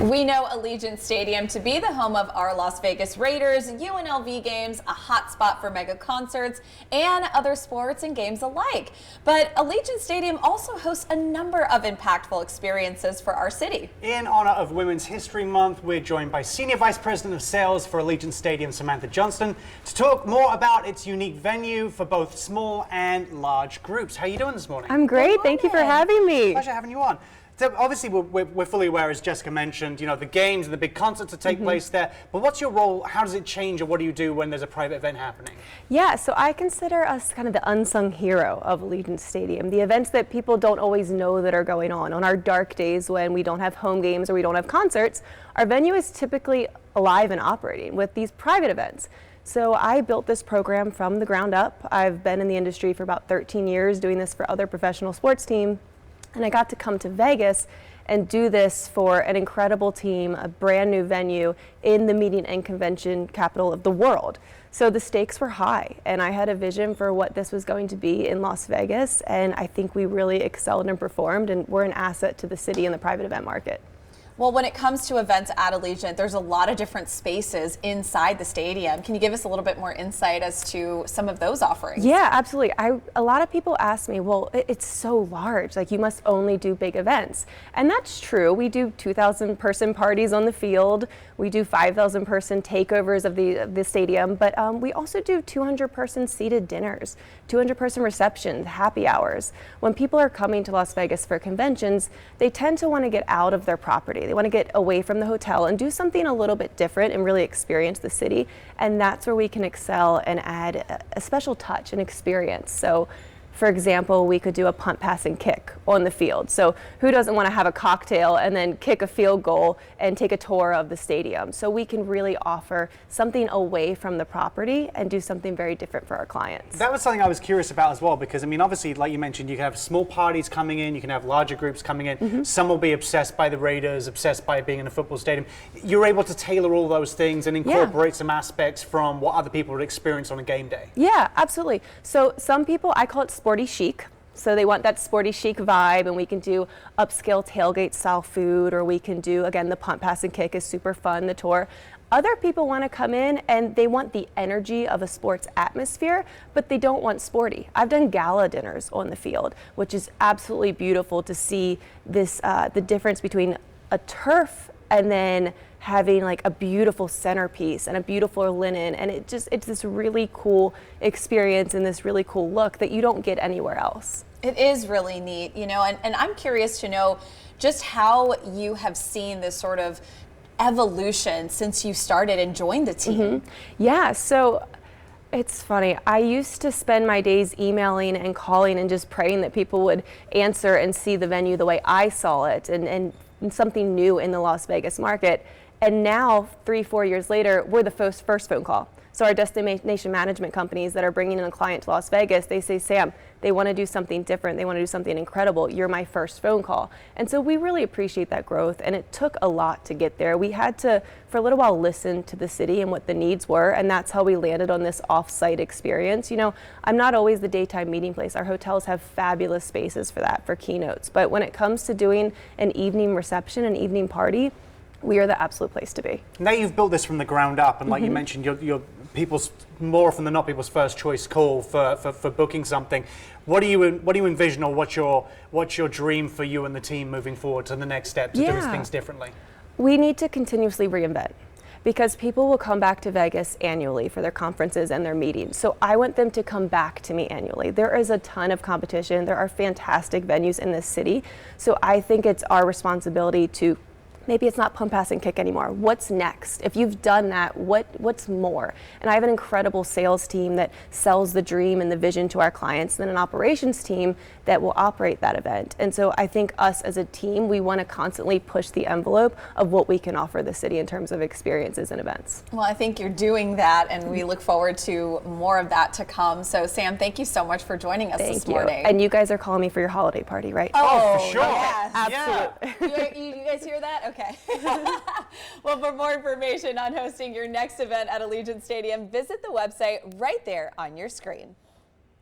We know Allegiant Stadium to be the home of our Las Vegas Raiders, UNLV games, a hotspot for mega concerts, and other sports and games alike. But Allegiant Stadium also hosts a number of impactful experiences for our city. In honor of Women's History Month, we're joined by Senior Vice President of Sales for Allegiant Stadium, Samantha Johnson, to talk more about its unique venue for both small and large groups. How are you doing this morning? I'm great. Thank you for having me. Pleasure having you on. So obviously, we're fully aware, as Jessica mentioned, you know, the games and the big concerts that take place there. But what's your role? How does it change, or what do you do when there's a private event happening? Yeah, so I consider us kind of the unsung hero of Allegiant Stadium, the events that people don't always know that are going on. On our dark days when we don't have home games or we don't have concerts, our venue is typically alive and operating with these private events. So I built this program from the ground up. I've been in the industry for about 13 years doing this for other professional sports teams. And I got to come to Vegas and do this for an incredible team, a brand new venue in the meeting and convention capital of the world. So the stakes were high, and I had a vision for what this was going to be in Las Vegas, and I think we really excelled and performed, and we're an asset to the city and the private event market. Well, when it comes to events at Allegiant, there's a lot of different spaces inside the stadium. Can you give us a little bit more insight as to some of those offerings? Yeah, absolutely. A lot of people ask me, well, it's so large, like you must only do big events. And that's true. We do 2,000 person parties on the field. We do 5,000 person takeovers of the stadium, but we also do 200 person seated dinners, 200 person receptions, happy hours. When people are coming to Las Vegas for conventions, they tend to want to get out of their property. They want to get away from the hotel and do something a little bit different and really experience the city. And that's where we can excel and add a special touch and experience. So, for example, we could do a punt, pass, and kick on the field. So who doesn't want to have a cocktail and then kick a field goal and take a tour of the stadium? So we can really offer something away from the property and do something very different for our clients. That was something I was curious about as well, because I mean, obviously, like you mentioned, you can have small parties coming in, you can have larger groups coming in. Some will be obsessed by the Raiders, obsessed by being in a football stadium. You're able to tailor all those things and incorporate some aspects from what other people would experience on a game day. Yeah, absolutely. So some people, I call it sporty chic. So they want that sporty chic vibe, and we can do upscale tailgate style food, or we can do, again, the punt, pass, and kick is super fun, the tour. Other people want to come in and they want the energy of a sports atmosphere, but they don't want sporty. I've done gala dinners on the field, which is absolutely beautiful to see this, the difference between a turf and then having like a beautiful centerpiece and a beautiful linen, and it's this really cool experience and this really cool look that you don't get anywhere else. It is really neat, you know, and I'm curious to know just how you have seen this sort of evolution since you started and joined the team. Yeah, so it's funny. I used to spend my days emailing and calling and just praying that people would answer and see the venue the way I saw it, and something new in the Las Vegas market. And now, 3-4 years later, we're the first phone call. So our destination management companies that are bringing in a client to Las Vegas, they say, Sam, they want to do something different. They want to do something incredible. You're my first phone call. And so we really appreciate that growth. And it took a lot to get there. We had to, for a little while, listen to the city and what the needs were. And that's how we landed on this off-site experience. You know, I'm not always the daytime meeting place. Our hotels have fabulous spaces for that, for keynotes. But when it comes to doing an evening reception, an evening party, we are the absolute place to be. Now you've built this from the ground up, and like you mentioned, you're people's, more often than not, people's first choice call for booking something. What do you envision, or what's your dream for you and the team moving forward to the next step to do things differently? We need to continuously reinvent, because people will come back to Vegas annually for their conferences and their meetings. So I want them to come back to me annually. There is a ton of competition. There are fantastic venues in this city. So I think it's our responsibility to, maybe it's not pump, pass, and kick anymore. What's next? If you've done that, what's more? And I have an incredible sales team that sells the dream and the vision to our clients, and then an operations team that will operate that event. And so I think us as a team, we want to constantly push the envelope of what we can offer the city in terms of experiences and events. Well, I think you're doing that, and we look forward to more of that to come. So Sam, thank you so much for joining us this morning. And you guys are calling me for your holiday party, right? Oh, for sure. Yes. Absolutely. You guys hear that? Okay. Well, for more information on hosting your next event at Allegiant Stadium, visit the website right there on your screen.